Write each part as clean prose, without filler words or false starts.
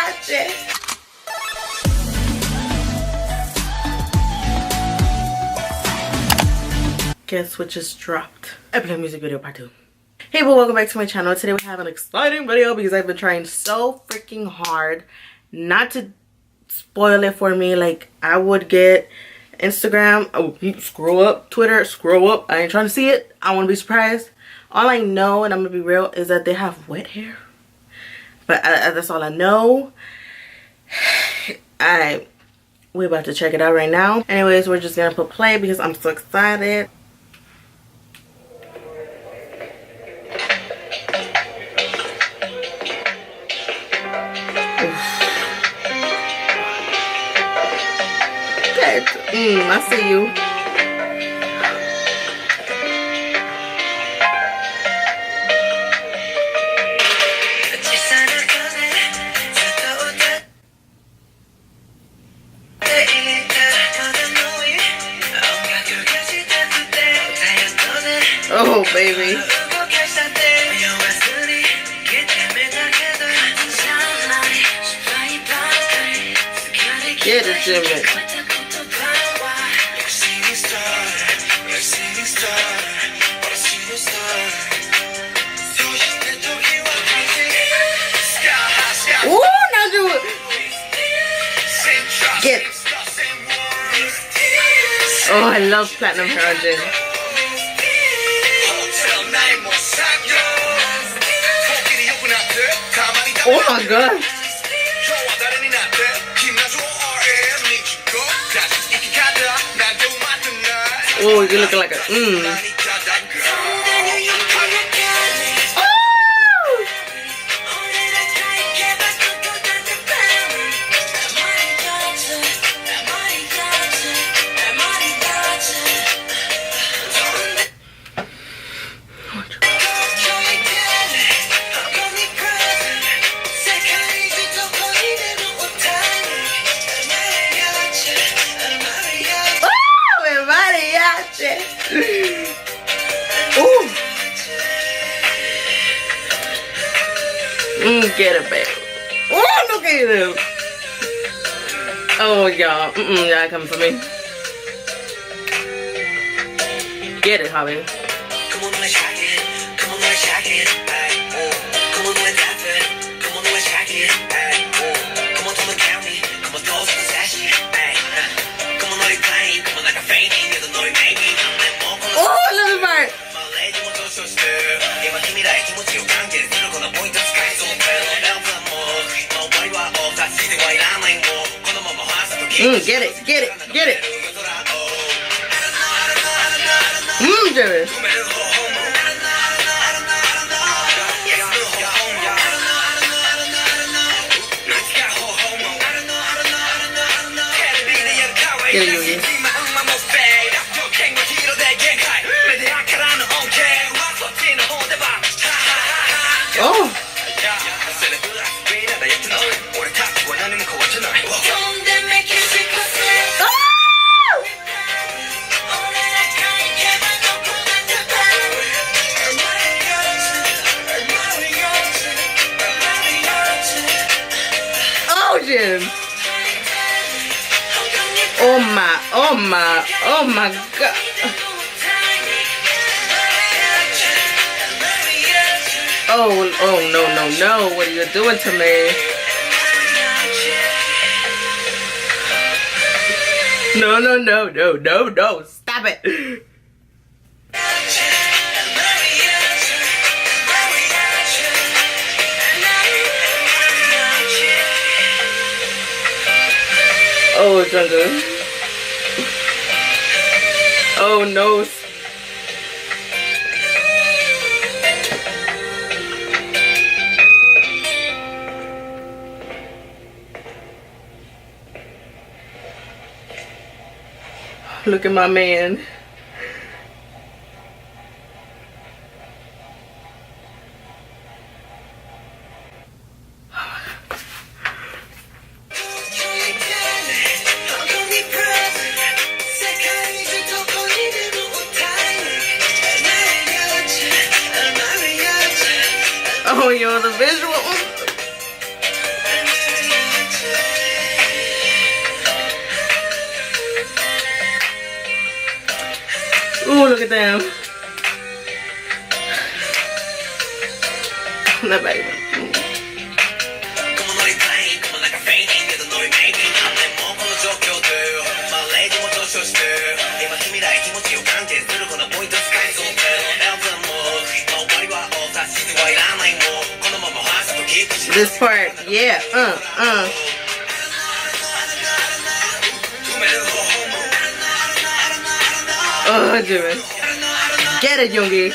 mariachi. Guess what just dropped? I play music video part 2. Hey, but welcome back to my channel. Today we have an exciting video because I've been trying so freaking hard not to spoil it for me. Like, I would get Instagram, oh, scroll up, Twitter, scroll up. I ain't trying to see it. I want to be surprised. All I know, and I'm gonna be real, is that they have wet hair. But that's all I know. We're about to check it out right now. Anyways, we're just gonna put play because I'm so excited. I see you. Oh, baby. Get it, Jimmy. Get it. Oh, I love platinum hair on Jin. Oh my god. Oh, you're looking like a get it, babe. Oh, look at you. Oh, y'all. Y'all coming for me. Get it, Javi. Oh, I love this part. Get it, get it, get it. Jerry. Get it, Yugi. Oh. Oh my god. Oh no, what are you doing to me? No, stop it. Oh, Jungkook. Oh no. Look at my man. Oh, yo, the visual. at them. That baby. This part, yeah, Oh, Jimmy. Get it, Yoongi.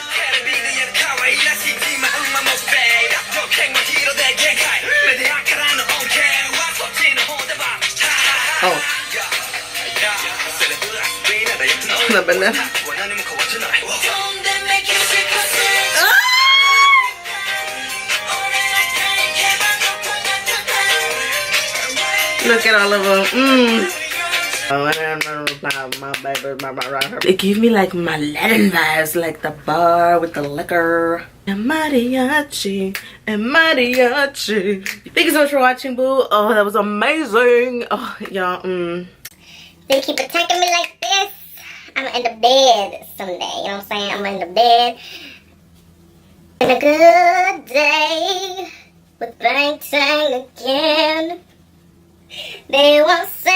Oh. Una banana. Look at all of them. Oh, it gave me like my Latin vibes, like the bar with the liquor. And mariachi, and mariachi. Thank you so much for watching, boo. Oh, that was amazing. Oh, y'all. They keep attacking me like this, I'm gonna end up dead someday. You know what I'm saying? I'm gonna end up dead. And a good day with Bang Tang again. They won 7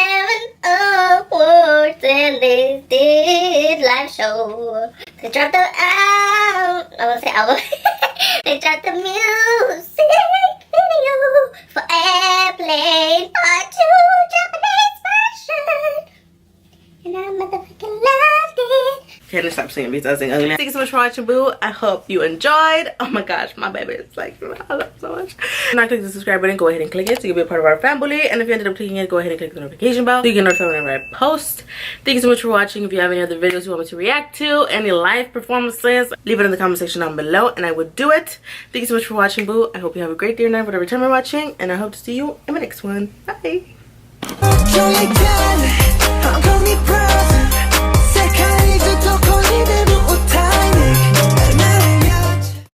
awards and they did live show. They dropped the album. I want to say album. They dropped the music video for Airplane Part 2 Japanese version. And I motherfucking loved it. Can't stop singing because I sing ugly. Thank you so much for watching, boo. I hope you enjoyed. Oh my gosh, my baby is like, I love it so much. If not click the subscribe button, go ahead and click it so you can be a part of our family. And if you ended up clicking it, go ahead and click the notification bell so you get notified whenever I post. Thank you so much for watching. If you have any other videos you want me to react to, any live performances, leave it in the comment section down below and I would do it. Thank you so much for watching, boo. I hope you have a great day or night, whatever time you're watching. And I hope to see you in my next one. Bye.